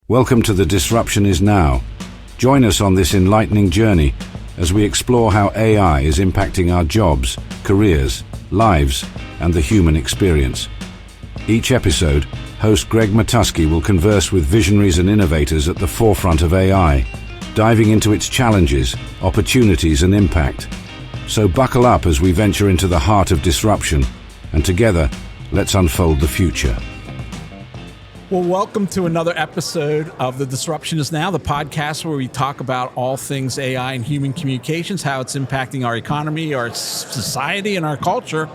Welcome to The Disruption is Now. Join us on this enlightening journey as we explore how AI is impacting our jobs, careers, lives, and the human experience. Each episode, host Greg Matusky will converse with visionaries and innovators at the forefront of AI, diving into its challenges, opportunities, and impact. So buckle up as we venture into the heart of disruption, and together, let's unfold the future. Well, welcome to another episode of The Disruption is Now, the podcast where we talk about all things AI and human communications, how it's impacting our economy, our society, and our culture.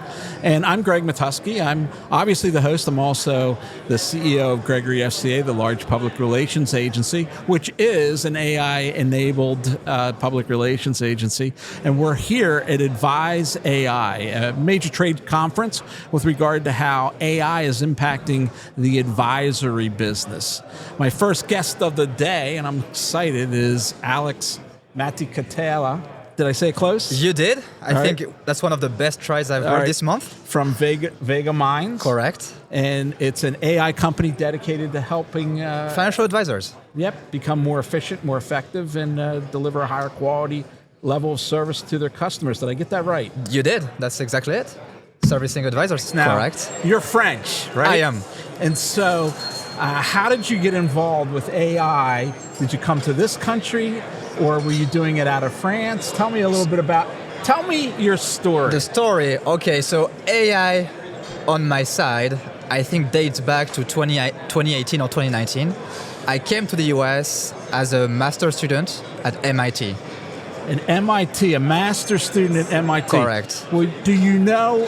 And I'm Greg Matusky. I'm obviously the host. I'm also the CEO of Gregory FCA, the large public relations agency, which is an AI-enabled public relations agency. And we're here at AdviseAI, a major trade conference with regard to how AI is impacting the advisory business. My first guest of the day, and I'm excited, is Alex Mathé-Cathala. Did I say it close? You did. I think right. That's one of the best tries I've heard this month. From Vega Minds. Correct. And it's an AI company dedicated to helping financial advisors. Yep, become more efficient, more effective, and deliver a higher quality level of service to their customers. Did I get that right? You did. That's exactly it. Servicing advisors. Now, correct. You're French, right? I am. And so, how did you get involved with AI? Did you come to this country, or were you doing it out of France? Tell me a little bit tell me your story. The story, okay, so AI on my side, I think dates back to 2018 or 2019. I came to the US as a master's student at MIT. An MIT, a master's student at MIT. Correct. Well, do you know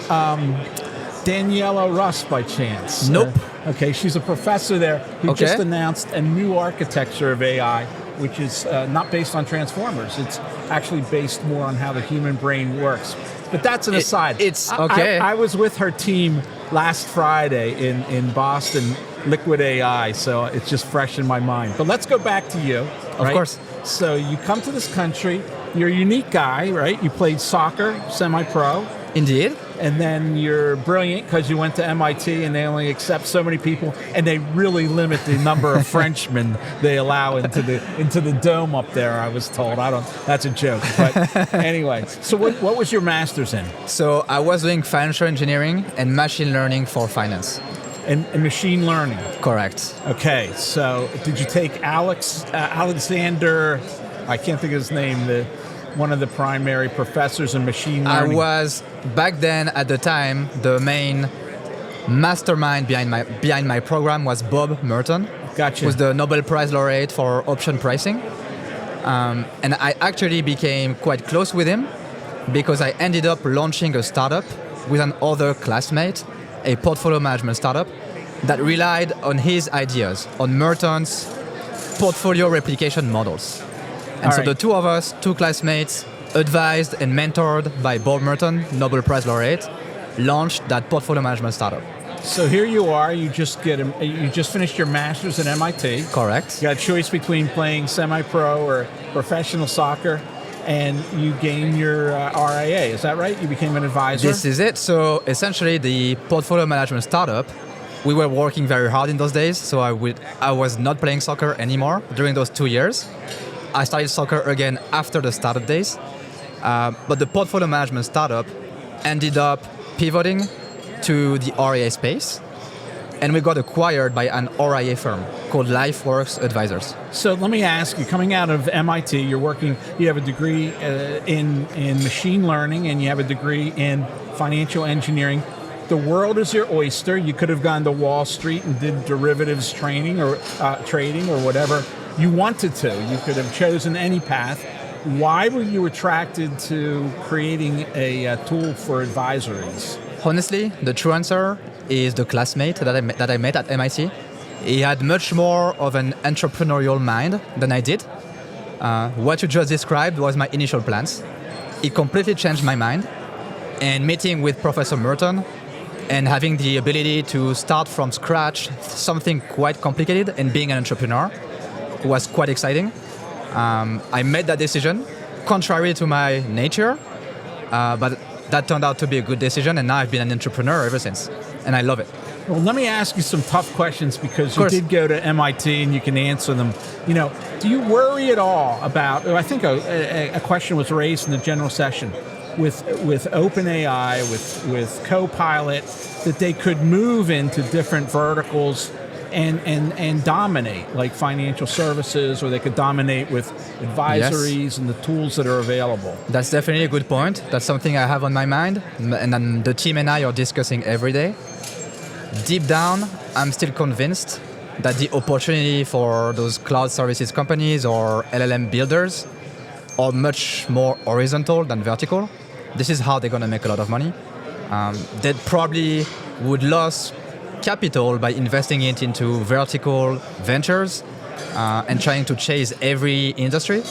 Daniela Russ by chance? Nope. Okay, she's a professor there who Okay. just announced a new architecture of AI, which is not based on transformers. It's actually based more on how the human brain works. But that's an aside. It's okay. I was with her team last Friday in Boston, Liquid AI, so it's just fresh in my mind. But let's go back to you. Of course. So you come to this country, you're a unique guy, right? You played soccer, semi-pro. Indeed. And then you're brilliant because you went to MIT and they only accept so many people, and they really limit the number of Frenchmen they allow into the dome up there, I was told. That's a joke. But anyway, so what was your master's in? So I was doing financial engineering and machine learning for finance. And machine learning. Correct. Okay, so did you take Alexander, I can't think of his name, one of the primary professors in machine learning? I was, back then, at the time, the main mastermind behind my program was Bob Merton. Gotcha. Who was the Nobel Prize laureate for option pricing. And I actually became quite close with him because I ended up launching a startup with an other classmate, a portfolio management startup, that relied on his ideas, on Merton's portfolio replication models. And so the two of us, two classmates, advised and mentored by Bob Merton, Nobel Prize laureate, launched that portfolio management startup. So here you are, you just finished your master's at MIT. Correct. You got a choice between playing semi-pro or professional soccer, and you gained your RIA, is that right? You became an advisor? This is it. So essentially the portfolio management startup, we were working very hard in those days, so I was not playing soccer anymore during those 2 years. I started soccer again after the startup days, but the portfolio management startup ended up pivoting to the RIA space, and we got acquired by an RIA firm called LifeWorks Advisors. So let me ask you, coming out of MIT, you have a degree in machine learning, and you have a degree in financial engineering. The world is your oyster. You could have gone to Wall Street and did derivatives trading or whatever you wanted to. You could have chosen any path. Why were you attracted to creating a tool for advisories? Honestly, the true answer is the classmate that I met at MIT. He had much more of an entrepreneurial mind than I did. What you just described was my initial plans. It completely changed my mind. And meeting with Professor Merton and having the ability to start from scratch something quite complicated and being an entrepreneur was quite exciting. I made that decision, contrary to my nature, but that turned out to be a good decision, and now I've been an entrepreneur ever since, and I love it. Well, let me ask you some tough questions because you did go to MIT and you can answer them. Do you worry at all about, I think a question was raised in the general session with OpenAI, with Copilot, that they could move into different verticals and dominate, like financial services, or they could dominate with advisories and the tools that are available. That's definitely a good point. That's something I have on my mind, and the team and I are discussing every day. Deep down, I'm still convinced that the opportunity for those cloud services companies or LLM builders are much more horizontal than vertical. This is how they're going to make a lot of money. They probably would lose capital by investing it into vertical ventures and trying to chase every industry.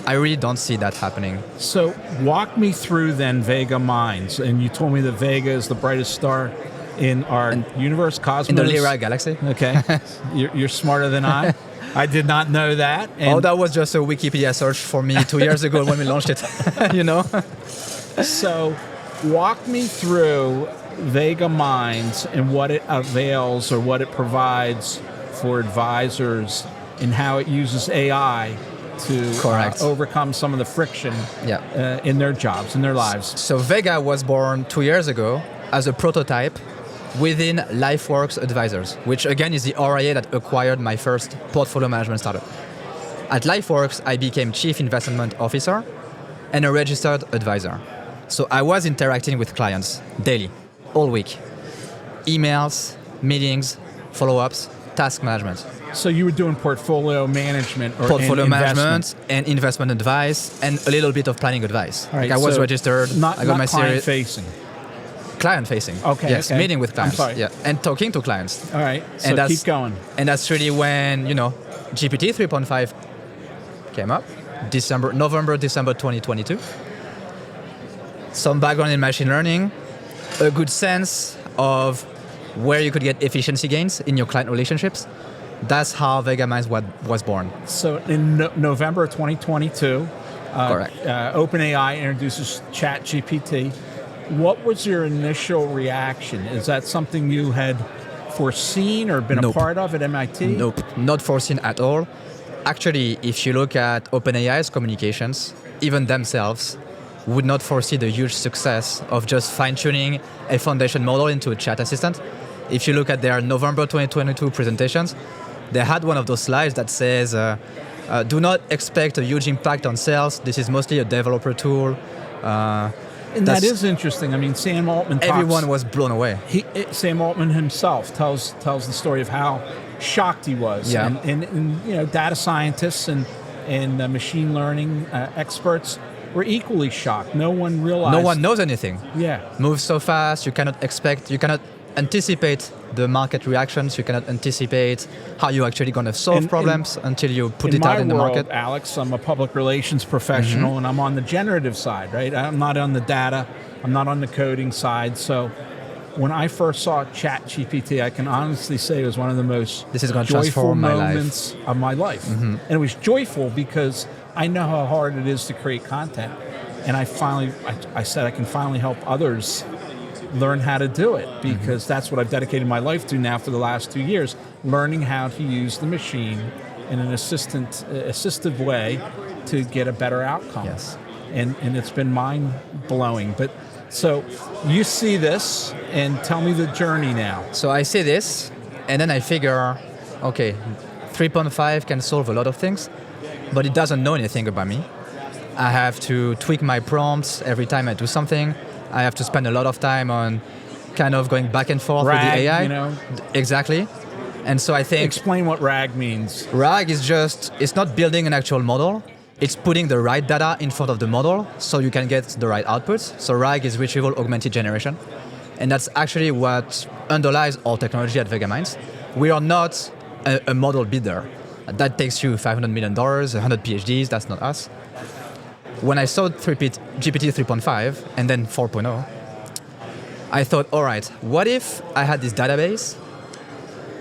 I really don't see that happening. So walk me through then Vega Minds. And you told me that Vega is the brightest star in our universe, cosmos. In the Lyra galaxy. Okay. You're smarter than I. I did not know that. And that was just a Wikipedia search for me 2 years ago when we launched it. So walk me through Vega Minds and what it avails or what it provides for advisors and how it uses AI to overcome some of the friction in their jobs, in their lives. So Vega was born 2 years ago as a prototype within LifeWorks Advisors, which again is the RIA that acquired my first portfolio management startup. At LifeWorks, I became Chief Investment Officer and a registered advisor. So I was interacting with clients daily, all week. Emails, meetings, follow-ups, task management. So you were doing portfolio management or portfolio management and investment advice and a little bit of planning advice. Right, I was registered. I got my client-facing. Client-facing. Okay. Yes, okay. meeting with clients. I'm sorry. Yeah, and talking to clients. All right. So keep going. And that's really when GPT 3.5 came up. November, December 2022. Some background in machine learning, a good sense of where you could get efficiency gains in your client relationships. That's how Vega Minds was born. So in November 2022, correct. OpenAI introduces ChatGPT. What was your initial reaction? Is that something you had foreseen or been a part of at MIT? Nope, not foreseen at all. Actually, if you look at OpenAI's communications, even themselves would not foresee the huge success of just fine-tuning a foundation model into a chat assistant. If you look at their November 2022 presentations, they had one of those slides that says, do not expect a huge impact on sales. This is mostly a developer tool. And that is interesting. I mean, Sam Altman talks... Everyone was blown away. Sam Altman himself tells the story of how shocked he was. Yeah. And data scientists and machine learning experts were equally shocked. No one realized... No one knows anything. Yeah. Moves so fast, you cannot anticipate the market reactions, you cannot anticipate how you're actually going to solve problems until you put it out in the market. Alex, I'm a public relations professional and I'm on the generative side, right? I'm not on the data, I'm not on the coding side. So when I first saw ChatGPT, I can honestly say it was one of the most joyful moments of my life. And it was joyful because I know how hard it is to create content. And I said I can finally help others learn how to do it, because that's what I've dedicated my life to now for the last 2 years, learning how to use the machine in an assistive way to get a better outcome. Yes. And it's been mind-blowing. But so you see this, and tell me the journey now. So I see this, and then I figure, okay, 3.5 can solve a lot of things, but it doesn't know anything about me. I have to tweak my prompts every time I do something. I have to spend a lot of time on kind of going back and forth with the AI. Exactly. And so I think... Explain what RAG means. RAG is it's not building an actual model. It's putting the right data in front of the model so you can get the right outputs. So RAG is retrieval augmented generation. And that's actually what underlies our technology at Vega Minds. We are not a model builder. That takes you $500 million, 100 PhDs, that's not us. When I saw GPT 3.5 and then 4.0, I thought, all right, what if I had this database,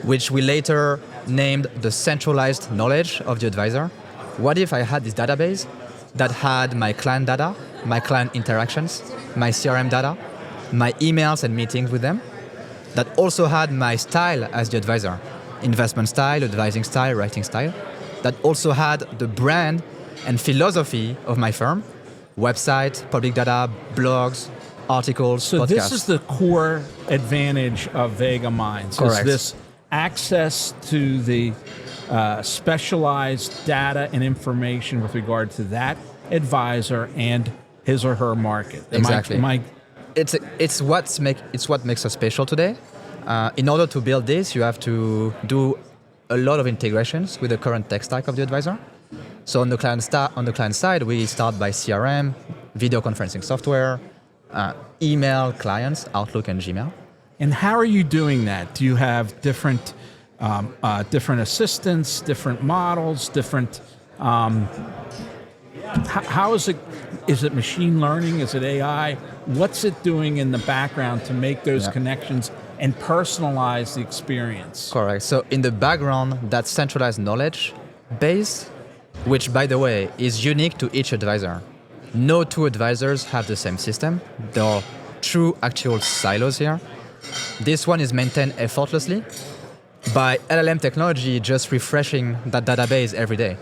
which we later named the centralized knowledge of the advisor? What if I had this database that had my client data, my client interactions, my CRM data, my emails and meetings with them, that also had my style as the advisor. Investment style, advising style, writing style. That also had the brand and philosophy of my firm. Website, public data, blogs, articles, so podcasts. This is the core advantage of Vega Minds. Correct. Is this access to the specialized data and information with regard to that advisor and his or her market. Exactly. It's what makes us special today. In order to build this, you have to do a lot of integrations with the current tech stack of the advisor. So on the client side, we start by CRM, video conferencing software, email clients, Outlook and Gmail. And how are you doing that? Do you have different assistants, different models, different? How is it? Is it machine learning? Is it AI? What's it doing in the background to make those connections and personalize the experience? Correct. So in the background, that centralized knowledge base, which by the way is unique to each advisor. No two advisors have the same system. There are true actual silos here. This one is maintained effortlessly by LLM technology, just refreshing that database every day.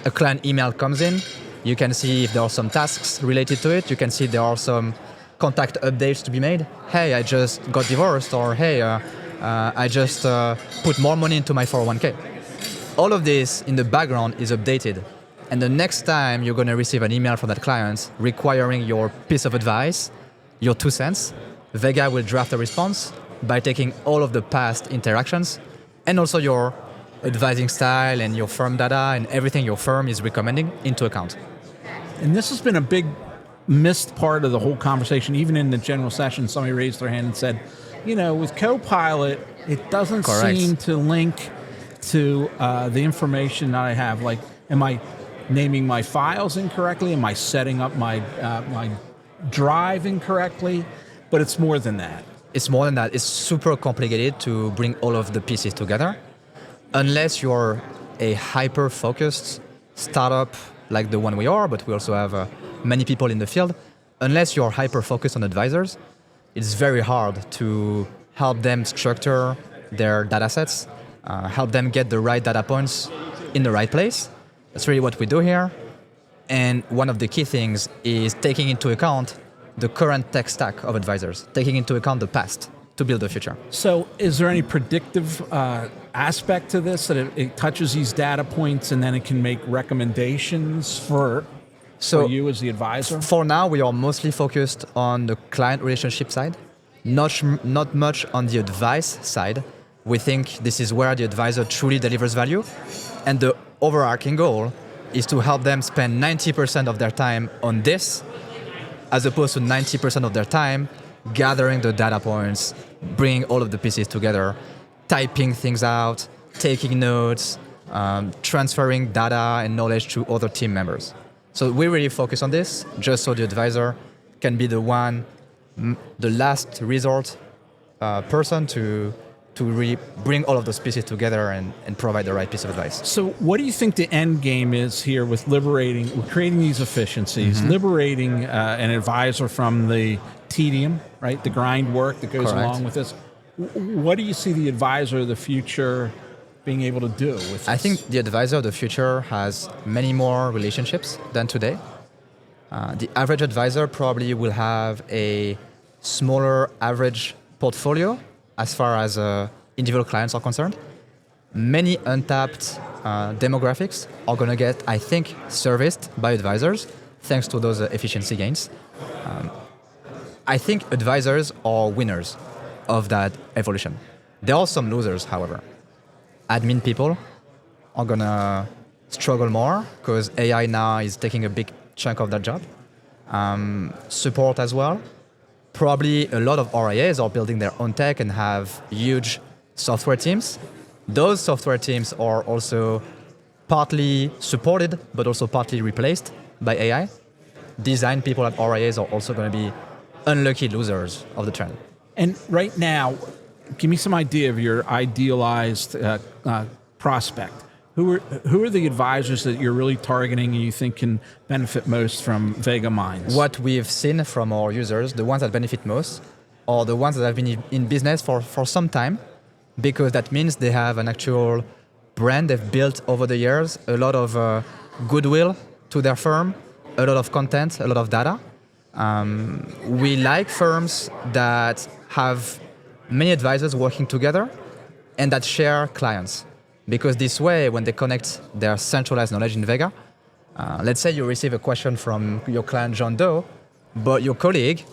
A client email comes in, you can see if there are some tasks related to it, you can see there are some contact updates to be made. Hey, I just got divorced, or hey, I just put more money into my 401k. All of this in the background is updated. And the next time you're going to receive an email from that client requiring your piece of advice, your 2 cents, Vega will draft a response by taking all of the past interactions and also your advising style and your firm data and everything your firm is recommending into account. And this has been a big missed part of the whole conversation. Even in the general session, somebody raised their hand and said, with Copilot, it doesn't seem to link to the information that I have. Like, am I naming my files incorrectly? Am I setting up my drive incorrectly? But it's more than that. It's more than that. It's super complicated to bring all of the pieces together. Unless you're a hyper-focused startup like the one we are, but we also have many people in the field. Unless you're hyper-focused on advisors, it's very hard to help them structure their data sets, help them get the right data points in the right place. That's really what we do here. And one of the key things is taking into account the current tech stack of advisors, taking into account the past to build the future. So is there any predictive aspect to this, that it touches these data points and then it can make recommendations for you as the advisor? For now, we are mostly focused on the client relationship side, not much on the advice side. We think this is where the advisor truly delivers value. And the overarching goal is to help them spend 90% of their time on this, as opposed to 90% of their time gathering the data points, bringing all of the pieces together, typing things out, taking notes, transferring data and knowledge to other team members. So we really focus on this, just so the advisor can be the last resort person to really bring all of those pieces together and provide the right piece of advice. So what do you think the end game is here with creating these efficiencies, liberating an advisor from the tedium, right? The grind work that goes along with this. What do you see the advisor of the future being able to do with this? I think the advisor of the future has many more relationships than today. The average advisor probably will have a smaller average portfolio as far as individual clients are concerned. Many untapped demographics are going to get, I think, serviced by advisors thanks to those efficiency gains. I think advisors are winners of that evolution. There are some losers, however. Admin people are going to struggle more because AI now is taking a big chunk of that job. Support as well. Probably a lot of RIAs are building their own tech and have huge software teams. Those software teams are also partly supported, but also partly replaced by AI. Design people at RIAs are also going to be unlucky losers of the trend. And right now, give me some idea of your idealized prospect. Who are the advisors that you're really targeting and you think can benefit most from Vega Minds? What we've seen from our users, the ones that benefit most, are the ones that have been in business for some time, because that means they have an actual brand they've built over the years, a lot of goodwill to their firm, a lot of content, a lot of data. We like firms that have many advisors working together and that share clients. Because this way, when they connect their centralized knowledge in Vega, let's say you receive a question from your client John Doe, but your colleague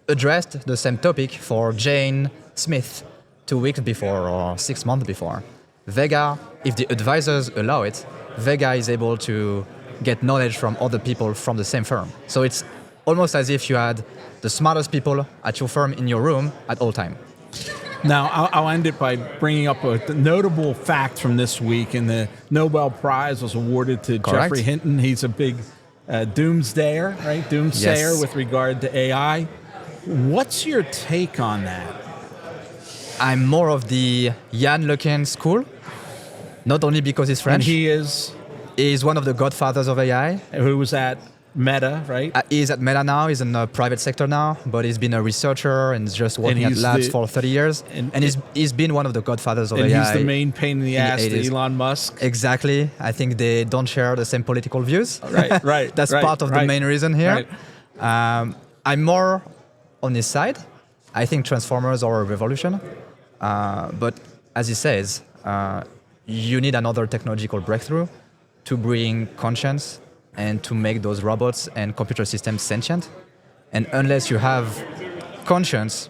addressed the same topic for Jane Smith 2 weeks before or 6 months before. Vega, if the advisors allow it, Vega is able to get knowledge from other people from the same firm. So it's almost as if you had the smartest people at your firm in your room at all time. Now, I'll end it by bringing up a notable fact from this week, and the Nobel Prize was awarded to Correct. Jeffrey Hinton. He's a big doomsdayer, right? Doomsayer Yes. with regard to AI. What's your take on that? I'm more of the Jan LeCun school, not only because he's French. And he is, He's one of the godfathers of AI. who was at Meta, right? He's at Meta now. He's in the private sector now, but he's been a researcher and just working at he's labs the- for 30 years. and- he's been one of the godfathers of And AI. he's the main pain in the in the ass to 80s. Elon Musk. Exactly. I think they don't share the same political views. Right, right. That's right, part of the right, main reason here. right. I'm more on his side. I think transformers are a revolution. But as he says, you need another technological breakthrough to bring conscience and to make those robots and computer systems sentient. And unless you have conscience,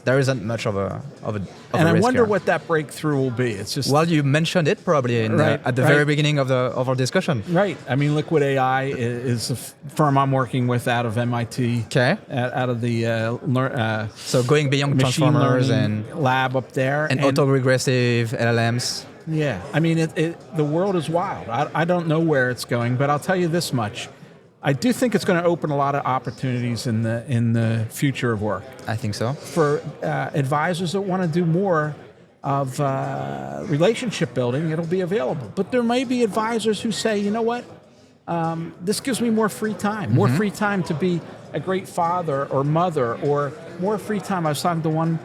there isn't much of a And I risk wonder here. what that breakthrough will be. It's just Well, you mentioned it probably Right, at the right. very beginning of our discussion. right. I mean, Liquid AI is a firm I'm working with out of MIT. Okay. Out of the So going beyond machine transformers learning and lab up there, autoregressive LLMs. yeah. I mean, the world is wild. I don't know where it's going, but I'll tell you this much: I do think it's going to open a lot of opportunities in the future of work I think so. for advisors that want to do more of relationship building. It'll be available, but there may be advisors who say, you know what? This gives me more free time, more free time to be a great father or mother, or more free time. I was talking to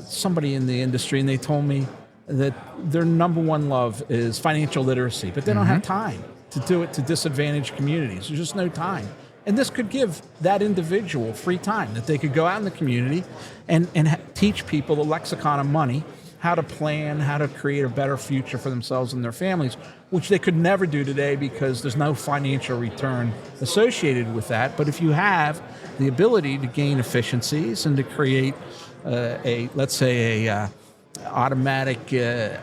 somebody in the industry, and they told me that their number one love is financial literacy, but they don't have time to do it to disadvantaged communities. There's just no time. And this could give that individual free time that they could go out in the community and teach people the lexicon of money, how to plan, how to create a better future for themselves and their families, which they could never do today because there's no financial return associated with that. But if you have the ability to gain efficiencies and to create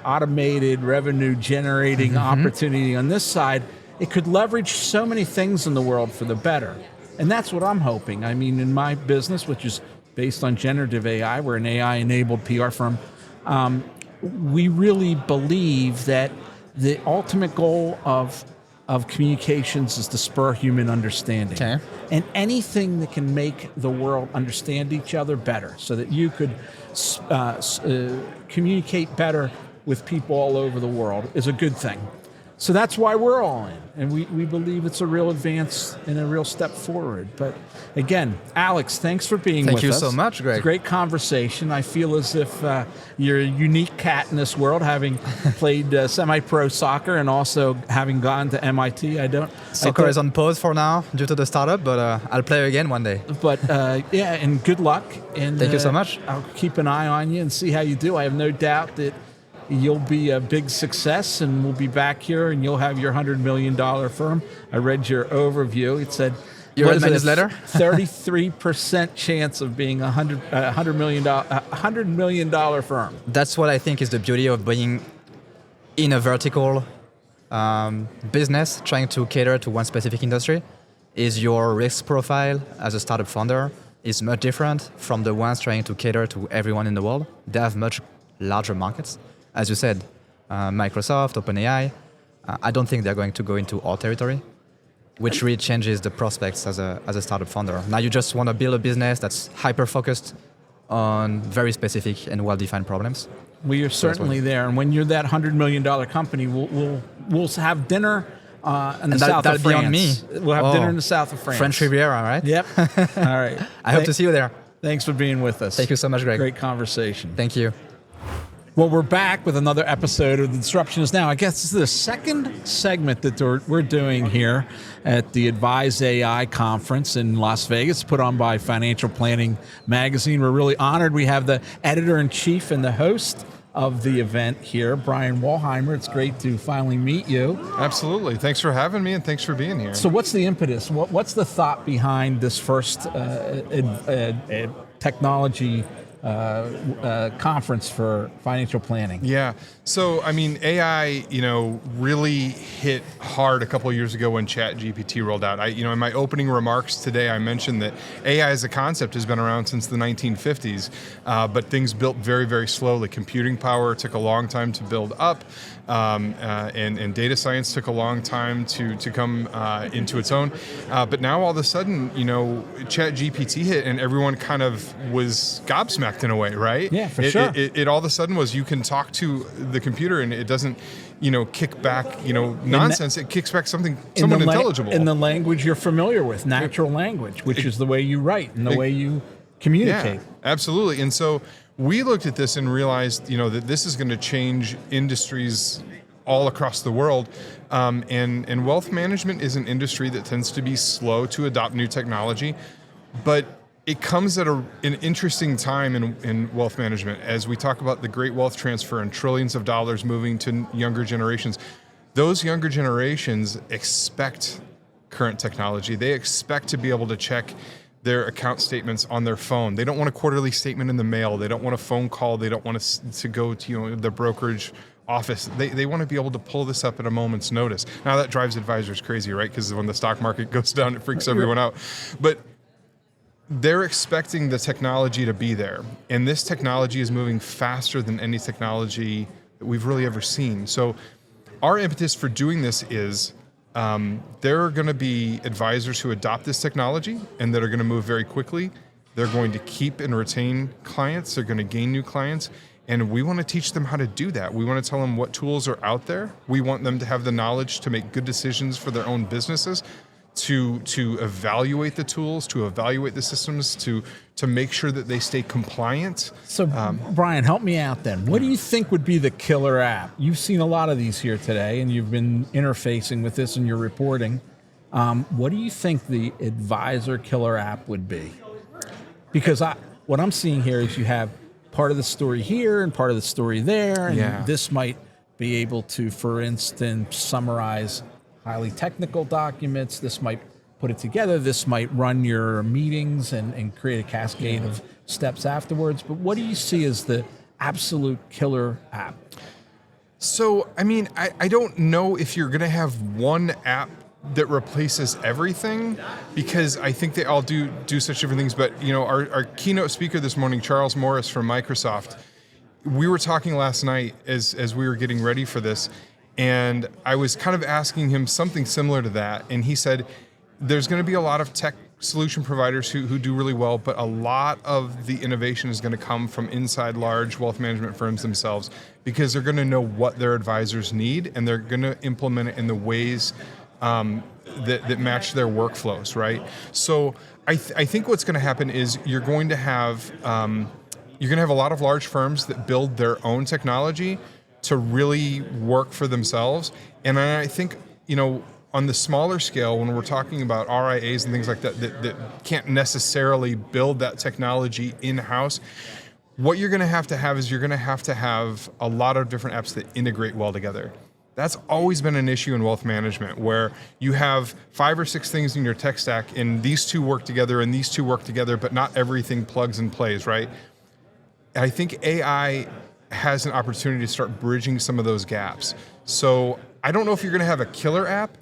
automated revenue generating opportunity on this side, it could leverage so many things in the world for the better. And that's what I'm hoping. I mean, in my business, which is based on generative AI, we're an AI-enabled PR firm, we really believe that the ultimate goal of communications is to spur human understanding. Okay. And anything that can make the world understand each other better so that you could communicate better with people all over the world is a good thing. So that's why we're all in. And we believe it's a real advance and a real step forward. But again, Alex, thanks for being with us. Thank you so much, Greg. It's a great conversation. I feel as if you're a unique cat in this world, having played semi-pro soccer and also having gone to MIT. Soccer is on pause for now due to the startup, but I'll play again one day. But yeah, and good luck. And Thank you so much. I'll keep an eye on you and see how you do. I have no doubt that you'll be a big success, and we'll be back here, and you'll have your $100 million firm. I read your overview. It said, You read my newsletter? 33% chance of being a $100 million firm. That's what I think is the beauty of being in a vertical business, trying to cater to one specific industry, is your risk profile as a startup founder is much different from the ones trying to cater to everyone in the world. They have much larger markets. As you said, Microsoft, OpenAI, I don't think they're going to go into our territory, which really changes the prospects as a startup founder. Now you just want to build a business that's hyper-focused on very specific and well-defined problems. We are certainly there. And when you're that $100 million company, we'll have dinner in the south of France. That'll be on me. We'll have dinner in the south of France. French Riviera, right? Yep. All right. I hope to see you there. Thanks for being with us. Thank you so much, Greg. Great conversation. Thank you. Well, we're back with another episode of The Disruption is Now. I guess this is the second segment that we're doing here at the AdviseAI conference in Las Vegas, put on by Financial Planning Magazine. We're really honored. We have the editor-in-chief and the host of the event here, Brian Wallheimer. It's great to finally meet you. Absolutely. Thanks for having me, and thanks for being here. So what's the impetus? What's the thought behind this first technology conference for financial planning? Yeah. So, I mean, AI, really hit hard a couple of years ago when ChatGPT rolled out. In my opening remarks today, I mentioned that AI as a concept has been around since the 1950s, but things built very, very slowly. Computing power took a long time to build up, and data science took a long time to come into its own. But now all of a sudden, ChatGPT hit and everyone kind of was gobsmacked in a way, right? Yeah, for sure. It all of a sudden was you can talk to the computer and it doesn't, kick back, nonsense. It kicks back something somewhat intelligible. In the language you're familiar with, natural language, which is the way you write and the way you communicate. Yeah, absolutely. And so we looked at this and realized, that this is going to change industries all across the world. And wealth management is an industry that tends to be slow to adopt new technology, but it comes at an interesting time in wealth management as we talk about the great wealth transfer and trillions of dollars moving to younger generations. Those younger generations expect current technology. They expect to be able to check their account statements on their phone. They don't want a quarterly statement in the mail. They don't want a phone call. They don't want to go to the brokerage office. They want to be able to pull this up at a moment's notice. Now that drives advisors crazy, right? Because when the stock market goes down, it freaks everyone out. But they're expecting the technology to be there. And this technology is moving faster than any technology that we've really ever seen. So our impetus for doing this is there are going to be advisors who adopt this technology and that are going to move very quickly. They're going to keep and retain clients. They're going to gain new clients. And we want to teach them how to do that. We want to tell them what tools are out there. We want them to have the knowledge to make good decisions for their own businesses, to evaluate the tools, to evaluate the systems, to make sure that they stay compliant. So, Brian, help me out then. What do you think would be the killer app? You've seen a lot of these here today, and you've been interfacing with this in your reporting. What do you think the advisor killer app would be? Because what I'm seeing here is you have part of the story here and part of the story there, and this might be able to, for instance, summarize highly technical documents. This might put it together. This might run your meetings and create a cascade of steps afterwards. But what do you see as the absolute killer app? So, I mean, I don't know if you're going to have one app that replaces everything, because I think they all do such different things. But, our keynote speaker this morning, Charles Morris from Microsoft, we were talking last night as we were getting ready for this, and I was kind of asking him something similar to that. And he said, there's going to be a lot of tech solution providers who do really well, but a lot of the innovation is going to come from inside large wealth management firms themselves, because they're going to know what their advisors need, and they're going to implement it in the ways that match their workflows, right? So I think what's going to happen is you're going to have a lot of large firms that build their own technology to really work for themselves. And I think, on the smaller scale, when we're talking about RIAs and things like that can't necessarily build that technology in-house, what you're going to have is you're going to have a lot of different apps that integrate well together. That's always been an issue in wealth management, where you have 5 or 6 things in your tech stack, and these two work together and these two work together, but not everything plugs and plays, right? I think AI has an opportunity to start bridging some of those gaps. So I don't know if you're going to have a killer app,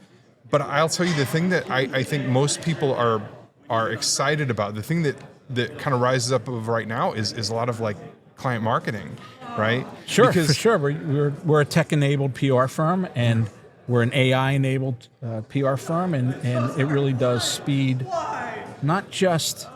but I'll tell you the thing that I think most people are excited about, the thing that kind of rises up of right now is a lot of like client marketing, right? Sure, because for sure. We're a tech-enabled PR firm, and we're an AI-enabled PR firm, and it really does speed, not just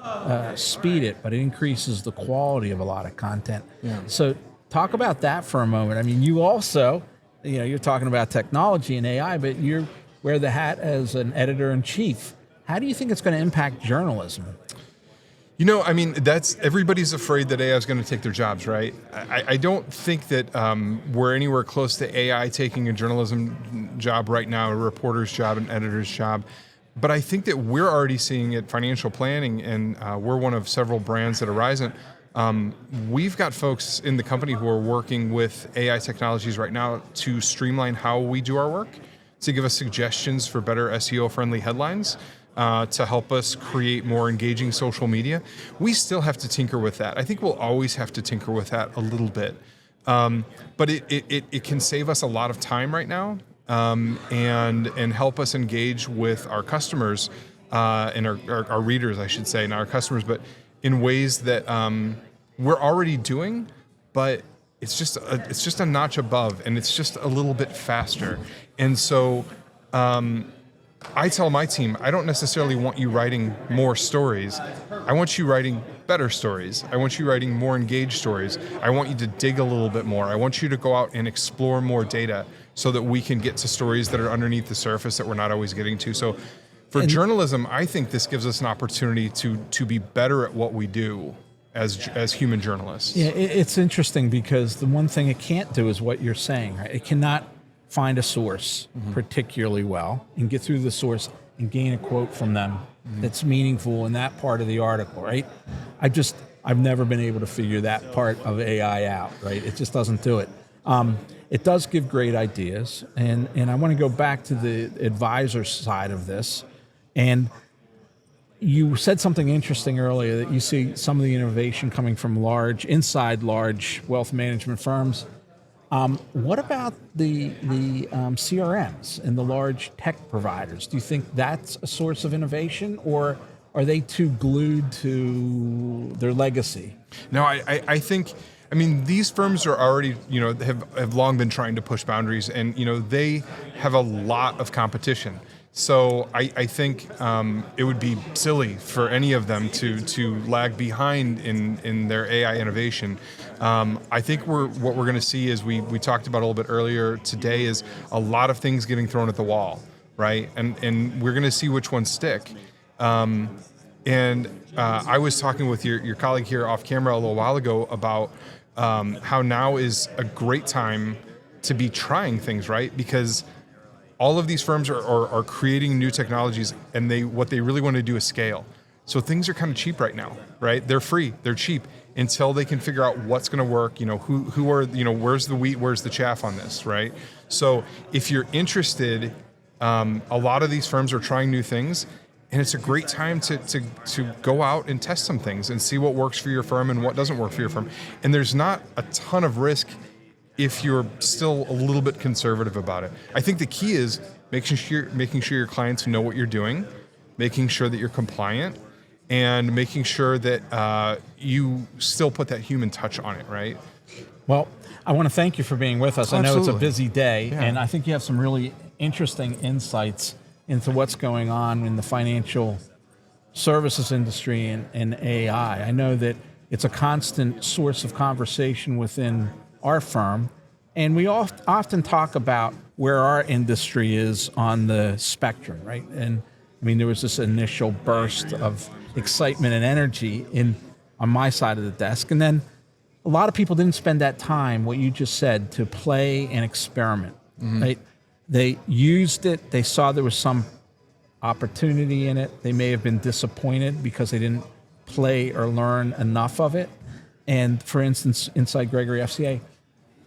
speed it, but it increases the quality of a lot of content. Yeah. So talk about that for a moment. I mean, you also, you're talking about technology and AI, but you wear the hat as an editor-in-chief. How do you think it's going to impact journalism? I mean, everybody's afraid that AI is going to take their jobs, right? I don't think that we're anywhere close to AI taking a journalism job right now, a reporter's job, an editor's job. But I think that we're already seeing it financial planning, and we're one of several brands at Horizon. We've got folks in the company who are working with AI technologies right now to streamline how we do our work, to give us suggestions for better SEO-friendly headlines, to help us create more engaging social media. We still have to tinker with that. I think we'll always have to tinker with that a little bit. But it can save us a lot of time right now, and help us engage with our customers, and our readers, I should say, not our customers, but in ways that we're already doing, but it's just a notch above, and it's just a little bit faster. And so I tell my team, I don't necessarily want you writing more stories. I want you writing better stories. I want you writing more engaged stories. I want you to dig a little bit more. I want you to go out and explore more data so that we can get to stories that are underneath the surface that we're not always getting to. So for journalism, I think this gives us an opportunity to be better at what we do as human journalists. Yeah, it's interesting because the one thing it can't do is what you're saying, right? It cannot find a source particularly well and get through the source and gain a quote from them that's meaningful in that part of the article, right? I've never been able to figure that part of AI out, right? It just doesn't do it. It does give great ideas, and I want to go back to the advisor side of this. And you said something interesting earlier, that you see some of the innovation coming from inside large wealth management firms. What about the CRMs and the large tech providers? Do you think that's a source of innovation, or are they too glued to their legacy? No, I think, these firms are already, have long been trying to push boundaries, and, they have a lot of competition. So I think it would be silly for any of them to lag behind in their AI innovation. I think what we're going to see is we talked about a little bit earlier today is a lot of things getting thrown at the wall, right? And we're going to see which ones stick. And I was talking with your colleague here off camera a little while ago about how now is a great time to be trying things, right? Because all of these firms are creating new technologies, and what they really want to do is scale. So things are kind of cheap right now, right? They're free, they're cheap until they can figure out what's going to work. Who are, where's the wheat, where's the chaff on this, right? So if you're interested, a lot of these firms are trying new things, and it's a great time to go out and test some things and see what works for your firm and what doesn't work for your firm. And there's not a ton of risk if you're still a little bit conservative about it. I think the key is making sure your clients know what you're doing, making sure that you're compliant, and making sure that you still put that human touch on it, right? Well, I want to thank you for being with us. Absolutely. I know it's a busy day, Yeah. and I think you have some really interesting insights into what's going on in the financial services industry and AI. I know that it's a constant source of conversation within our firm, and we often talk about where our industry is on the spectrum, right? And there was this initial burst of excitement and energy on my side of the desk, and then a lot of people didn't spend that time, what you just said, to play and experiment, right? They used it, they saw there was some opportunity in it, they may have been disappointed because they didn't play or learn enough of it. And for instance, inside Gregory FCA,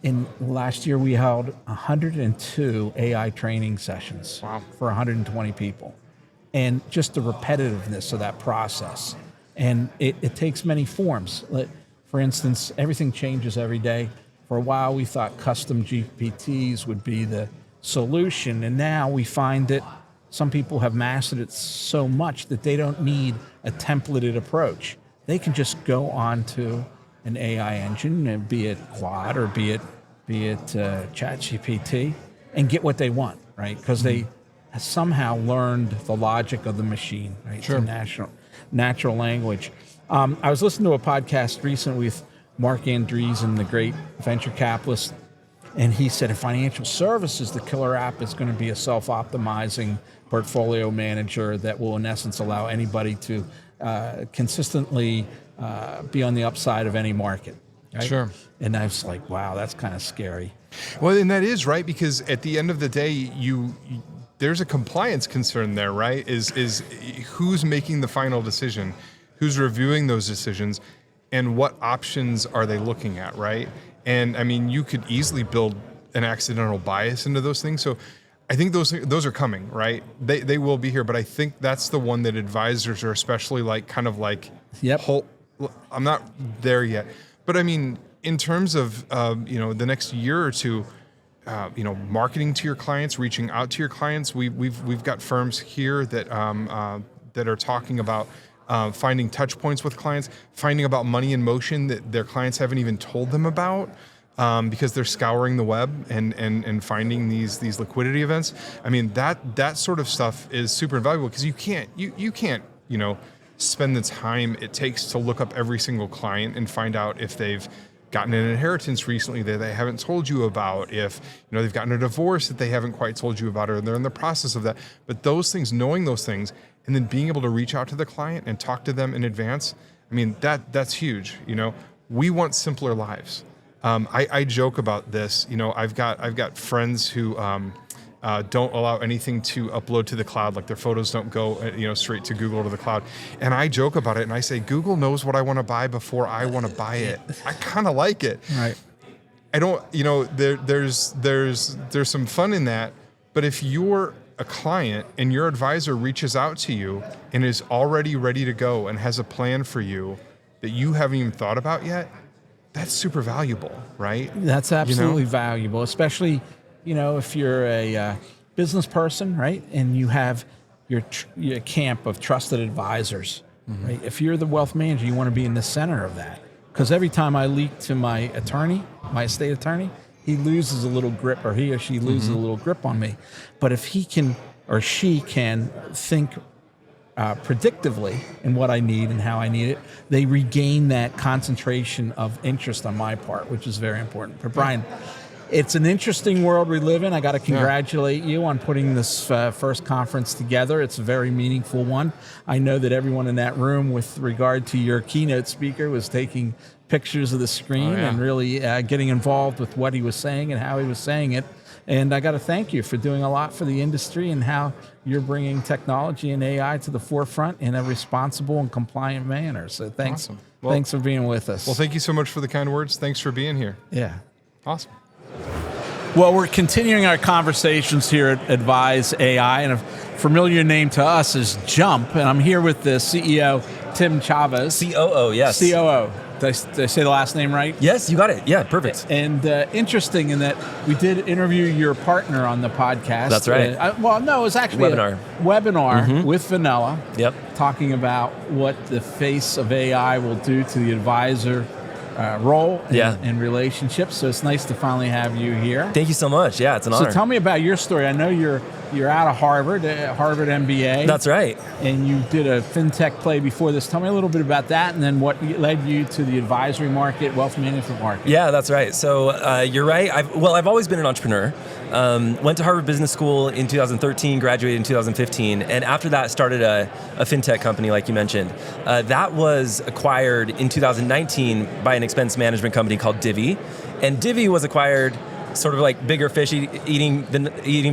in last year we held 102 AI training sessions. Wow. For 120 people. And just the repetitiveness of that process. And it takes many forms. For instance, everything changes every day. For a while we thought custom GPTs would be the solution, and now we find that some people have mastered it so much that they don't need a templated approach. They can just go on to an AI engine, be it Claude or be it ChatGPT, and get what they want, right? Because they somehow learned the logic of the machine, right? Sure. To natural language. I was listening to a podcast recently with Mark Andreessen, the great venture capitalist, and he said in financial services, the killer app is going to be a self-optimizing portfolio manager that will, in essence, allow anybody to consistently be on the upside of any market. Right? Sure. And I was like, wow, that's kind of scary. Well, and that is right, because at the end of the day, there's a compliance concern there, right? Is who's making the final decision, who's reviewing those decisions, and what options are they looking at, right? And I mean, you could easily build an accidental bias into those things. So I think those are coming, right? They will be here, but I think that's the one that advisors are especially Yep. I'm not there yet, but I mean, in terms of the next year or two, marketing to your clients, reaching out to your clients, we've got firms here that are talking about finding touch points with clients, finding about money in motion that their clients haven't even told them about. Because they're scouring the web and finding these liquidity events. I mean, that sort of stuff is super invaluable, because you can't spend the time it takes to look up every single client and find out if they've gotten an inheritance recently that they haven't told you about, if they've gotten a divorce that they haven't quite told you about, or they're in the process of that. But those things, knowing those things, and then being able to reach out to the client and talk to them in advance, I mean, that's huge. We want simpler lives. I joke about this. I've got friends who don't allow anything to upload to the cloud, like their photos don't go straight to Google or to the cloud. And I joke about it, and I say, Google knows what I want to buy before I want to buy it. I kind of like it. Right. I don't. There's some fun in that. But if you're a client and your advisor reaches out to you and is already ready to go and has a plan for you that you haven't even thought about yet, that's super valuable, right? That's absolutely valuable, especially, if you're a business person, right? And you have your camp of trusted advisors, right? If you're the wealth manager, you want to be in the center of that. Because every time I leak to my attorney, my estate attorney, he loses a little grip, or he or she loses a little grip on me. But if he can or she can think predictively in what I need and how I need it, they regain that concentration of interest on my part, which is very important. But Brian, it's an interesting world we live in. I got to congratulate you on putting this first conference together. It's a very meaningful one. I know that everyone in that room, with regard to your keynote speaker, was taking pictures of the screen and really getting involved with what he was saying and how he was saying it. And I got to thank you for doing a lot for the industry and how you're bringing technology and AI to the forefront in a responsible and compliant manner. So thanks. Awesome. Thanks for being with us. Well, thank you so much for the kind words. Thanks for being here. Yeah. Awesome. Well, we're continuing our conversations here at AdviseAI, and a familiar name to us is Jump. And I'm here with the CEO, Tim Chaves. COO, yes. COO. Did I say the last name right? Yes, you got it. Yeah, perfect. And interesting in that we did interview your partner on the podcast. That's right. It was actually a webinar with Vanilla. Yep. Talking about what the face of AI will do to the advisor role and relationships. So it's nice to finally have you here. Thank you so much. Yeah, it's an honor. So tell me about your story. I know you're out of Harvard MBA. That's right. And you did a fintech play before this. Tell me a little bit about that, and then what led you to the advisory market, wealth management market. Yeah, that's right. So you're right. I've always been an entrepreneur. Went to Harvard Business School in 2013, graduated in 2015, and after that started a fintech company, like you mentioned. That was acquired in 2019 by an expense management company called Divvy, and Divvy was acquired sort of like bigger fish eating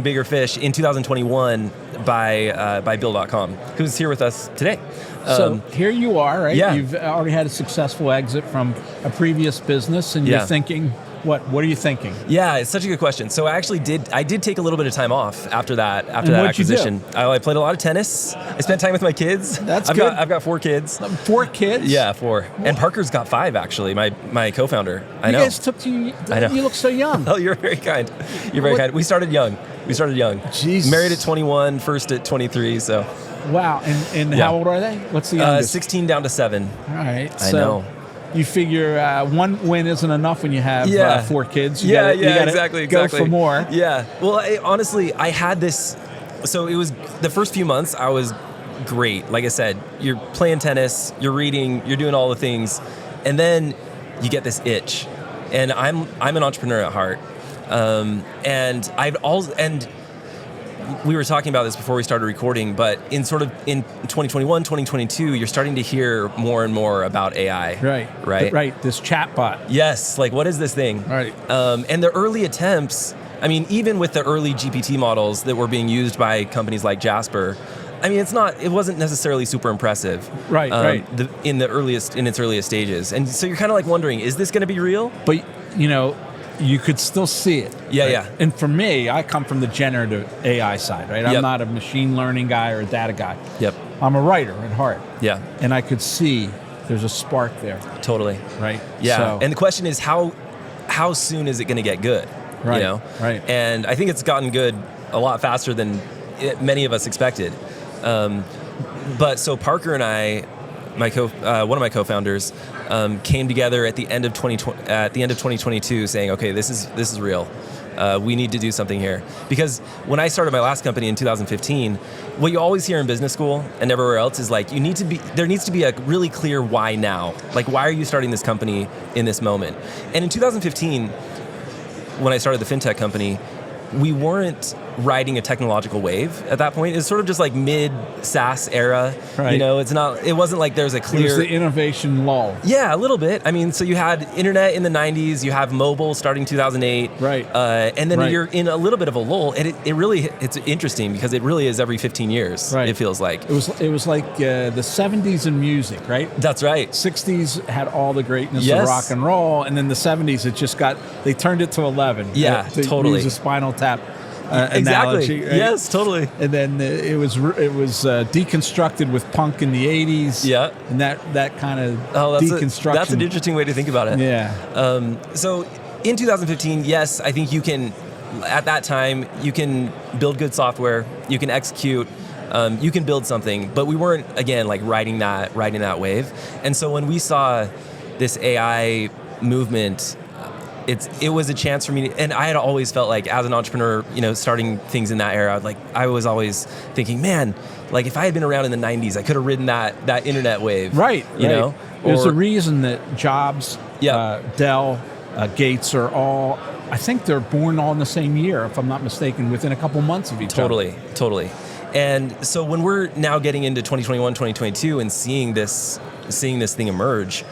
bigger fish in 2021 by Bill.com, who's here with us today. So here you are, right? Yeah. You've already had a successful exit from a previous business, and you're thinking, what are you thinking? Yeah, it's such a good question. So I did take a little bit of time off after that acquisition. I played a lot of tennis. I spent time with my kids. That's good. I've got 4 kids. 4 kids? Yeah, 4. And Parker's got 5 actually, my co-founder. I know. You guys took to, I know. You look so young. Oh, you're very kind. You're very kind. We started young. Jesus. Married at 21, first at 23, so. Wow, and how old are they? What's the youngest? 16 down to 7. All right. I know. You figure one win isn't enough when you have 4 kids. You gotta exactly. Go for more. Yeah. Well, honestly, I had this. So it was the first few months. I was great. Like I said, you're playing tennis, you're reading, you're doing all the things, and then you get this itch. And I'm an entrepreneur at heart, and we were talking about this before we started recording, but in 2021, 2022, you're starting to hear more and more about AI. Right. This chatbot. Yes. Like, what is this thing? Right. And the early attempts, I mean, even with the early GPT models that were being used by companies like Jasper, I mean, it wasn't necessarily super impressive. Right. In its earliest stages. And so you're kind of like wondering, is this going to be real? But, you could still see it. Yeah, right? yeah. And for me, I come from the generative AI side, right? I'm not a machine learning guy or a data guy. Yep. I'm a writer at heart. Yeah. And I could see there's a spark there. Totally. Right? Yeah. So, and the question is, how soon is it going to get good? Right. Right. And I think it's gotten good a lot faster than many of us expected. But so Parker and I, one of my co-founders, came together at the end of 2022, saying, "Okay, this is real. We need to do something here." Because when I started my last company in 2015, what you always hear in business school and everywhere else is like, there needs to be a really clear why now. Like, why are you starting this company in this moment? And in 2015, when I started the fintech company, we weren't riding a technological wave at that point. It's sort of just like mid SaaS era. Right. It wasn't like there's a clear... It was the innovation lull. Yeah, a little bit. I mean, so you had internet in the 90s, you have mobile starting 2008. Right. And then you're in a little bit of a lull. And it's interesting because it really is every 15 years, it feels like. It was like the 70s in music, right? That's right. 60s had all the greatness of rock and roll, and then the 70s, they turned it to 11. Yeah, to totally. Use a Spinal Tap exactly. analogy. Right? Yes, totally. And then it was deconstructed with punk in the 80s. Yeah. And that kind of deconstruction. That's an interesting way to think about it. Yeah. So in 2015, yes, I think at that time, you can build good software, you can execute, you can build something, but we weren't, again, like riding that wave. And so when we saw this AI movement, it was a chance for me to, and I had always felt like as an entrepreneur, starting things in that era, like I was always thinking, man, like if I had been around in the 90s, I could have ridden that internet wave. Right. You know? There's a reason that Jobs, Dell, Gates are all, I think they're born all in the same year, if I'm not mistaken, within a couple months of each other. Totally. And so when we're now getting into 2021, 2022 and seeing this thing emerge,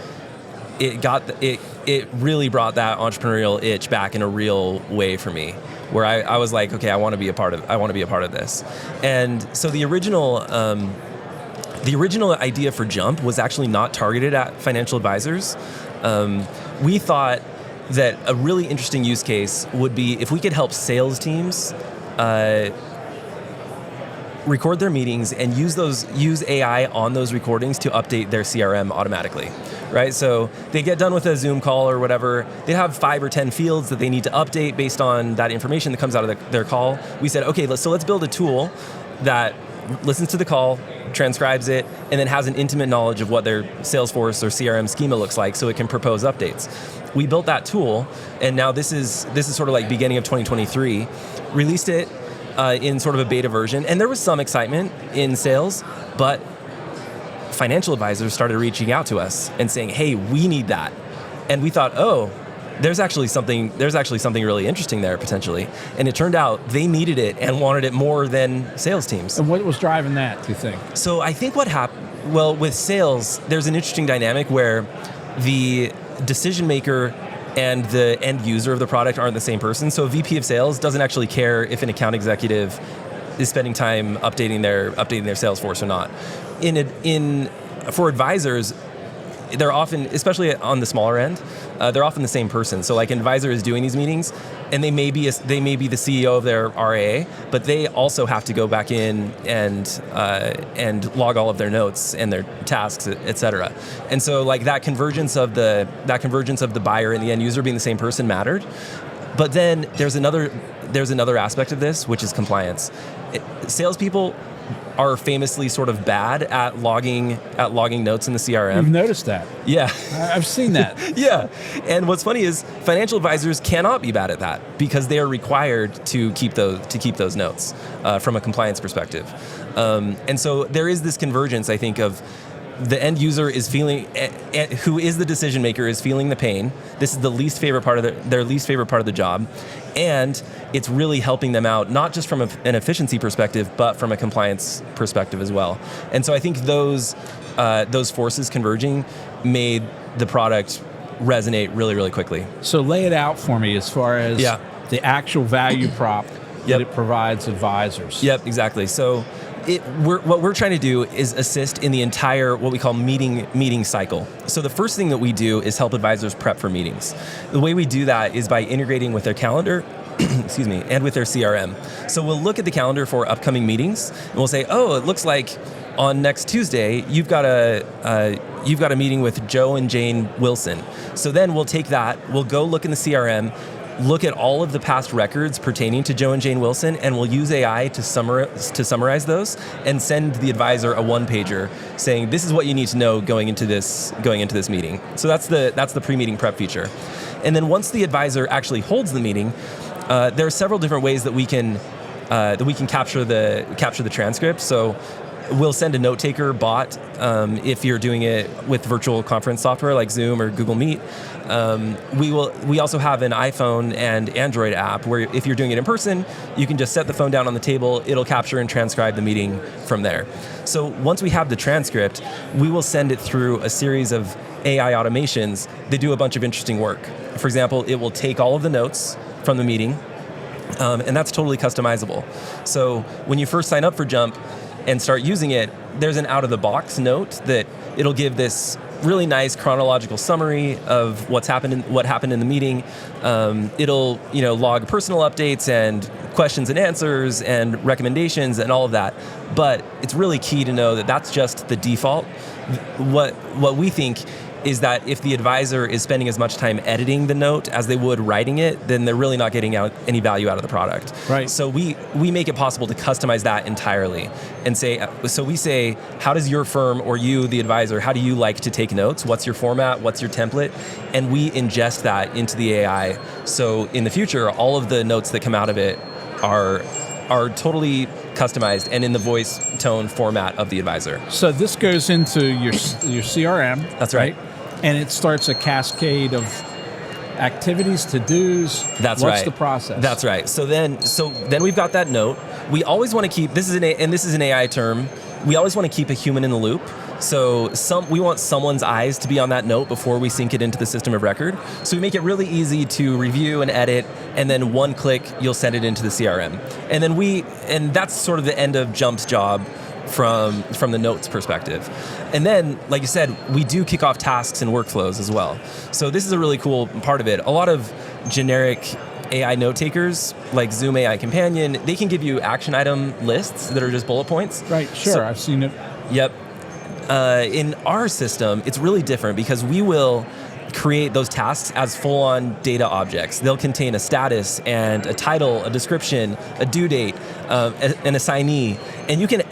it really brought that entrepreneurial itch back in a real way for me, where I was like, okay, I want to be a part of this. And so the original idea for Jump was actually not targeted at financial advisors. We thought that a really interesting use case would be if we could help sales teams record their meetings and use AI on those recordings to update their CRM automatically, right? So they get done with a Zoom call or whatever, they have 5 or 10 fields that they need to update based on that information that comes out of their call. We said, okay, let's build a tool that listens to the call, transcribes it, and then has an intimate knowledge of what their Salesforce or CRM schema looks like so it can propose updates. We built that tool, and now this is sort of like beginning of 2023, released it in sort of a beta version, and there was some excitement in sales, but financial advisors started reaching out to us and saying, "Hey, we need that," and we thought, "Oh, there's actually something really interesting there potentially." And it turned out they needed it and wanted it more than sales teams. And what was driving that, do you think? So I think what happened, well, with sales, there's an interesting dynamic where the decision maker and the end user of the product aren't the same person. So a VP of sales doesn't actually care if an account executive is spending time updating their Salesforce or not. For advisors, they're often, especially on the smaller end, they're often the same person. So like an advisor is doing these meetings, and they may be the CEO of their RAA, but they also have to go back in and log all of their notes and their tasks, et cetera. And so like that convergence of the buyer and the end user being the same person mattered. But then there's another aspect of this, which is compliance. Salespeople are famously sort of bad at logging notes in the CRM. You've noticed that. Yeah. I've seen that. Yeah. And what's funny is financial advisors cannot be bad at that because they are required to keep those notes from a compliance perspective. And so there is this convergence, I think, of the end user is feeling, who is the decision maker, is feeling the pain. This is the least favorite part of their least favorite part of the job, and it's really helping them out, not just from an efficiency perspective, but from a compliance perspective as well. And so I think those forces converging made the product resonate really, really quickly. So lay it out for me as far as the actual value prop that it provides advisors. Yep, exactly. So what we're trying to do is assist in the entire, what we call meeting cycle. So the first thing that we do is help advisors prep for meetings. The way we do that is by integrating with their calendar, excuse me, and with their CRM. So we'll look at the calendar for upcoming meetings, and we'll say, oh, it looks like on next Tuesday, you've got a meeting with Joe and Jane Wilson. So then we'll take that, we'll go look in the CRM, look at all of the past records pertaining to Joe and Jane Wilson, and we'll use AI to summarize those and send the advisor a one-pager saying, this is what you need to know going into this meeting. So that's the pre-meeting prep feature. And then once the advisor actually holds the meeting, there are several different ways that we can capture the transcript. So we'll send a note taker bot if you're doing it with virtual conference software like Zoom or Google Meet. We also have an iPhone and Android app where if you're doing it in person, you can just set the phone down on the table, it'll capture and transcribe the meeting from there. So once we have the transcript, we will send it through a series of AI automations that do a bunch of interesting work. For example, it will take all of the notes from the meeting, and that's totally customizable. So when you first sign up for Jump and start using it, there's an out-of-the-box note that it'll give this really nice chronological summary of what happened in the meeting. It'll log personal updates and questions and answers and recommendations and all of that. But it's really key to know that that's just the default. What we think is that if the advisor is spending as much time editing the note as they would writing it, then they're really not getting out any value out of the product. Right. So we make it possible to customize that entirely and we say, how does your firm or you, the advisor, how do you like to take notes? What's your format? What's your template? And we ingest that into the AI. So in the future, all of the notes that come out of it are totally customized and in the voice tone format of the advisor. So this goes into your CRM. That's right. And it starts a cascade of activities, to-dos. That's What's right. the process? That's right. So then we've got that note. We always want to keep, this is an AI term, we always want to keep a human in the loop. So we want someone's eyes to be on that note before we sync it into the system of record. So we make it really easy to review and edit, and then one click, you'll send it into the CRM. And that's sort of the end of Jump's job from the notes perspective. And then, like you said, we do kick off tasks and workflows as well. So this is a really cool part of it. A lot of generic AI note takers, like Zoom AI Companion, they can give you action item lists that are just bullet points. Right, sure, I've seen it. Yep. In our system, it's really different because we will create those tasks as full-on data objects. They'll contain a status and a title, a description, a due date, an assignee, and you can.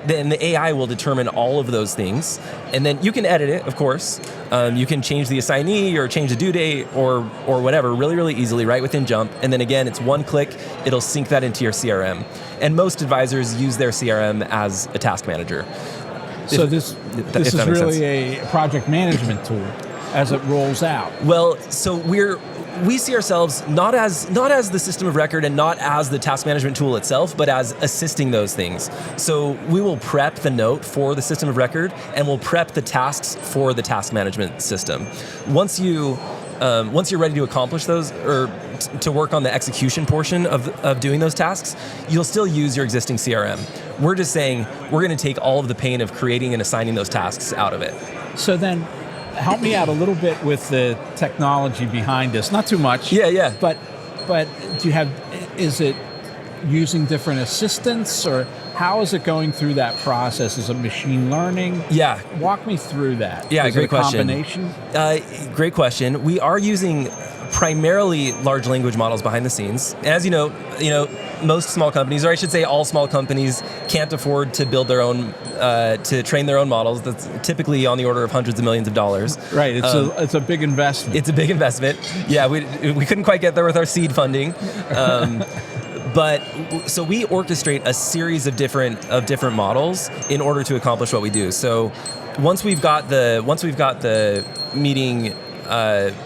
Then the AI will determine all of those things, and then you can edit it, of course. You can change the assignee or change the due date or whatever really, really easily right within Jump. And then again, it's one click, it'll sync that into your CRM. And most advisors use their CRM as a task manager. So this is really a project management tool as it rolls out. Well, so we see ourselves not as the system of record and not as the task management tool itself, but as assisting those things. So we will prep the note for the system of record, and we'll prep the tasks for the task management system. Once you're ready to accomplish those or to work on the execution portion of doing those tasks, you'll still use your existing CRM. We're just saying we're going to take all of the pain of creating and assigning those tasks out of it. So then, help me out a little bit with the technology behind this. Not too much. Yeah. But is it using different assistants, or how is it going through that process? Is it machine learning? Yeah. Walk me through that. Yeah, is great it a question. Combination? Great question. We are using primarily large language models behind the scenes. And as you know, most small companies, or I should say all small companies, can't afford to build their own, to train their own models. That's typically on the order of hundreds of millions of dollars. Right, it's a big investment. It's a big investment. Yeah, we couldn't quite get there with our seed funding. But so we orchestrate a series of different models in order to accomplish what we do. So once we've got the meeting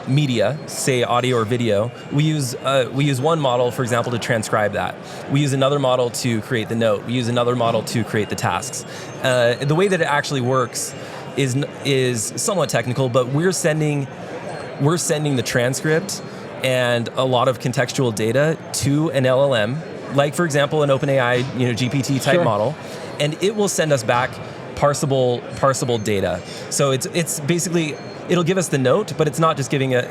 media, say audio or video, we use one model, for example, to transcribe that. We use another model to create the note. We use another model to create the tasks. The way that it actually works is somewhat technical, but we're sending the transcript and a lot of contextual data to an LLM, like for example an OpenAI GPT type model, and it will send us back parsable data. So it's basically, it'll give us the note, but it's not just giving like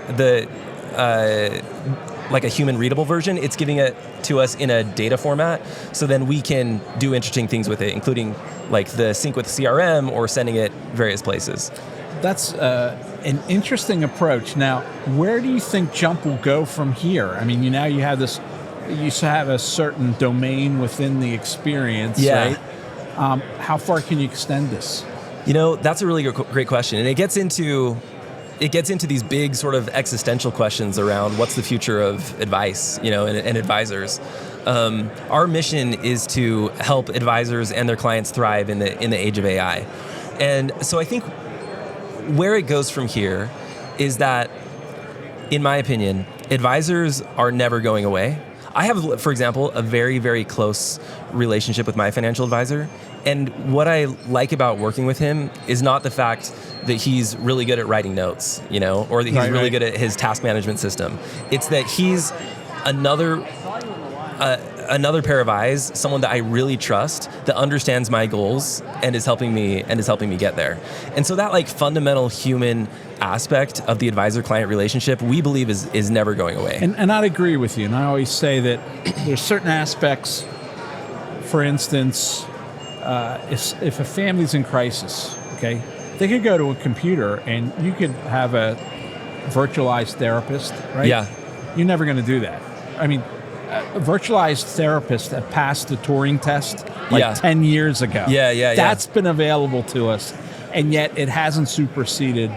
a human readable version. It's giving it to us in a data format, so then we can do interesting things with it, including like the sync with CRM or sending it various places. That's an interesting approach. Now, where do you think Jump will go from here? I mean, now you have this, you have a certain domain within the experience, right? How far can you extend this? That's a really great question, and it gets into these big sort of existential questions around what's the future of advice, and advisors. Our mission is to help advisors and their clients thrive in the age of AI, and so I think where it goes from here is that, in my opinion, advisors are never going away. I have, for example, a very, very close relationship with my financial advisor. And what I like about working with him is not the fact that he's really good at writing notes, or that he's really good at his task management system. It's that he's another pair of eyes, someone that I really trust, that understands my goals and is helping me get there. And so that fundamental human aspect of the advisor-client relationship, we believe is never going away. And I'd agree with you. And I always say that there's certain aspects, for instance, if a family's in crisis, okay, they could go to a computer and you could have a virtualized therapist, right? Yeah. You're never going to do that. I mean, a virtualized therapist that passed the Turing test 10 years ago. Yeah. That's been available to us, and yet it hasn't superseded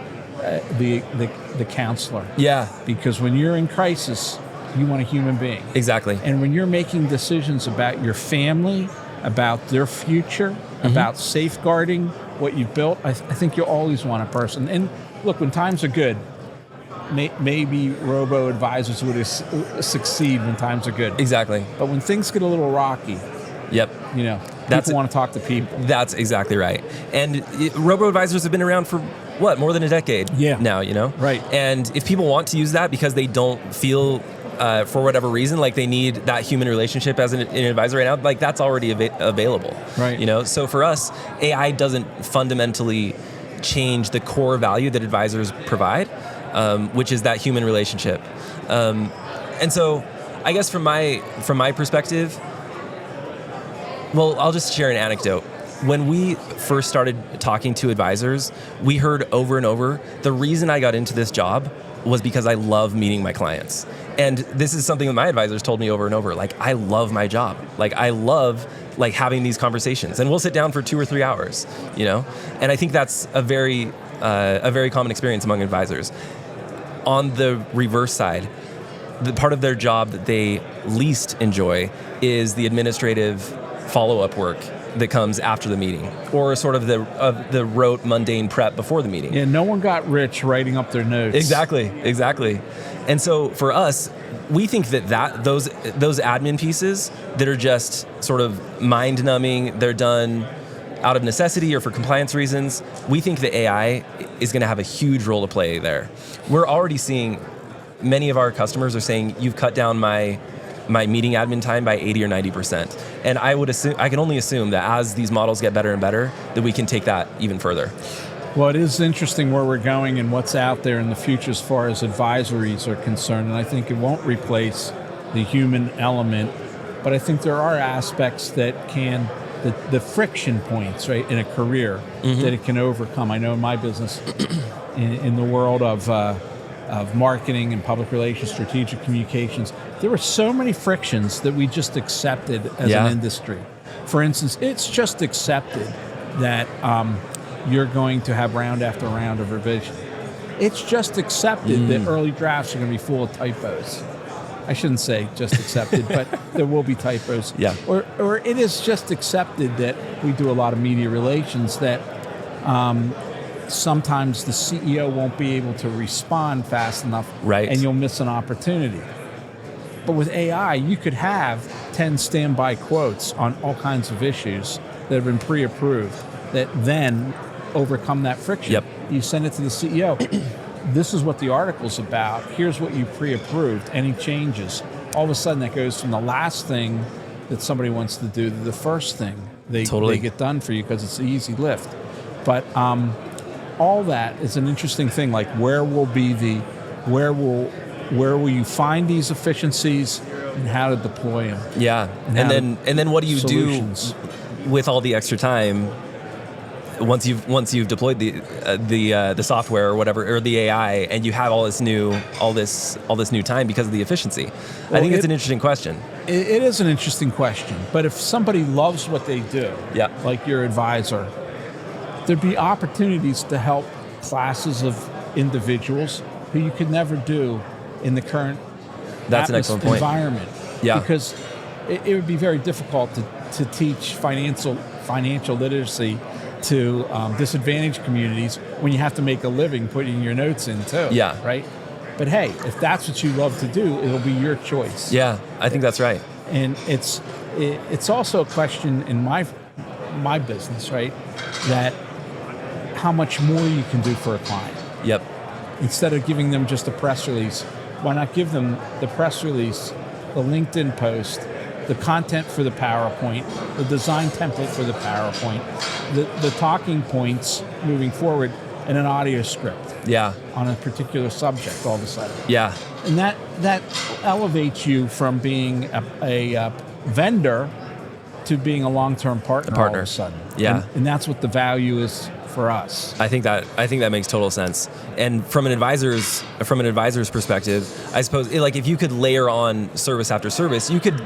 the counselor. Yeah. Because when you're in crisis, you want a human being. Exactly. And when you're making decisions about your family, about their future, about safeguarding what you've built, I think you'll always want a person. And look, when times are good, maybe robo-advisors would succeed when times are good. Exactly. But when things get a little rocky, people want to talk to people. That's exactly right. And robo-advisors have been around for, more than a decade now, Right. And if people want to use that because they don't feel, for whatever reason, like they need that human relationship as an advisor right now, that's already available. Right. So for us, AI doesn't fundamentally change the core value that advisors provide, which is that human relationship. And so I guess from my perspective, I'll just share an anecdote. When we first started talking to advisors, we heard over and over, the reason I got into this job was because I love meeting my clients. And this is something that my advisors told me over and over, I love my job. I love having these conversations, and we'll sit down for 2 or 3 hours, And I think that's a very common experience among advisors. On the reverse side, the part of their job that they least enjoy is the administrative follow-up work that comes after the meeting, or sort of the rote, mundane prep before the meeting. Yeah, no one got rich writing up their notes. Exactly. And so for us, we think that those admin pieces that are just sort of mind-numbing, they're done out of necessity or for compliance reasons, we think that AI is going to have a huge role to play there. We're already seeing many of our customers are saying, you've cut down my meeting admin time by 80 or 90%. And I can only assume that as these models get better and better, that we can take that even further. Well, it is interesting where we're going and what's out there in the future as far as advisories are concerned. And I think it won't replace the human element, but I think there are aspects that can, the friction points, right, in a career that it can overcome. I know in my business, in the world of marketing and public relations, strategic communications, there were so many frictions that we just accepted as an industry. For instance, it's just accepted that you're going to have round after round of revision. It's just accepted that early drafts are going to be full of typos. I shouldn't say just accepted, but there will be typos. Yeah. Or it is just accepted that we do a lot of media relations that sometimes the CEO won't be able to respond fast enough, right, and you'll miss an opportunity. But with AI, you could have 10 standby quotes on all kinds of issues that have been pre-approved that then overcome that friction. Yep. You send it to the CEO. This is what the article's about. Here's what you pre-approved. Any changes? All of a sudden, that goes from the last thing that somebody wants to do to the first thing they get done for you because it's an easy lift. But all that is an interesting thing. Like, where will you find these efficiencies and how to deploy them? Yeah, and then what do you do with all the extra time once you've deployed the software or whatever, or the AI, and you have all this new time because of the efficiency? Well, I think it's an interesting question. It is an interesting question, but if somebody loves what they do, like your advisor, there'd be opportunities to help classes of individuals who you could never do in the current environment. Yeah. Because it would be very difficult to teach financial literacy to disadvantaged communities when you have to make a living putting your notes in too. Yeah. Right? But hey, if that's what you love to do, it'll be your choice. Yeah, I think that's right. And it's also a question in my business, right? That how much more you can do for a client. Yep. Instead of giving them just a press release, why not give them the press release, the LinkedIn post, the content for the PowerPoint, the design template for the PowerPoint, the talking points moving forward, and an audio script on a particular subject all of a sudden. Yeah. And that elevates you from being a vendor to being a long-term partner all of a sudden. Yeah. And that's what the value is for us. I think that makes total sense. And from an advisor's perspective, I suppose, like, if you could layer on service after service, you could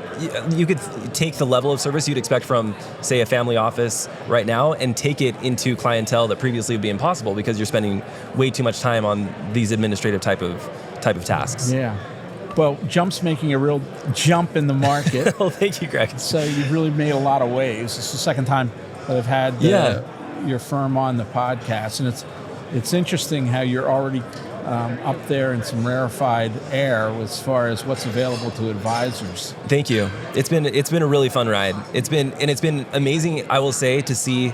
take the level of service you'd expect from, say, a family office right now and take it into clientele that previously would be impossible because you're spending way too much time on these administrative type of tasks. Yeah. Well, Jump's making a real jump in the market. Well, thank you, Greg. So you've really made a lot of waves. It's the second time that I've had your firm on the podcast, and it's interesting how you're already up there in some rarefied air as far as what's available to advisors. Thank you. It's been a really fun ride. It's been amazing, I will say, to see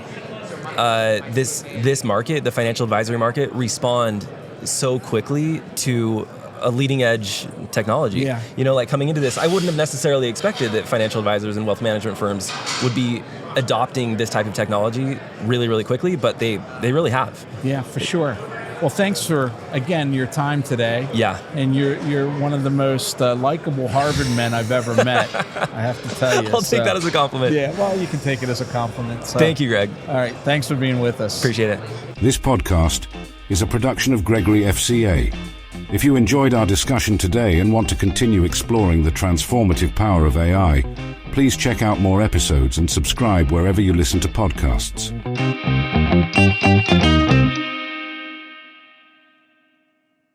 this market, the financial advisory market, respond so quickly to a leading edge technology. Yeah. Like, coming into this, I wouldn't have necessarily expected that financial advisors and wealth management firms would be adopting this type of technology really, really quickly, but they really have. Yeah, for sure. Well, thanks for, again, your time today. Yeah. And you're one of the most likable Harvard men I've ever met, I have to tell you. I'll take that as a compliment. Yeah, well, you can take it as a compliment. So. Thank you, Greg. All right, thanks for being with us. Appreciate it. This podcast is a production of Gregory FCA. If you enjoyed our discussion today and want to continue exploring the transformative power of AI, please check out more episodes and subscribe wherever you listen to podcasts.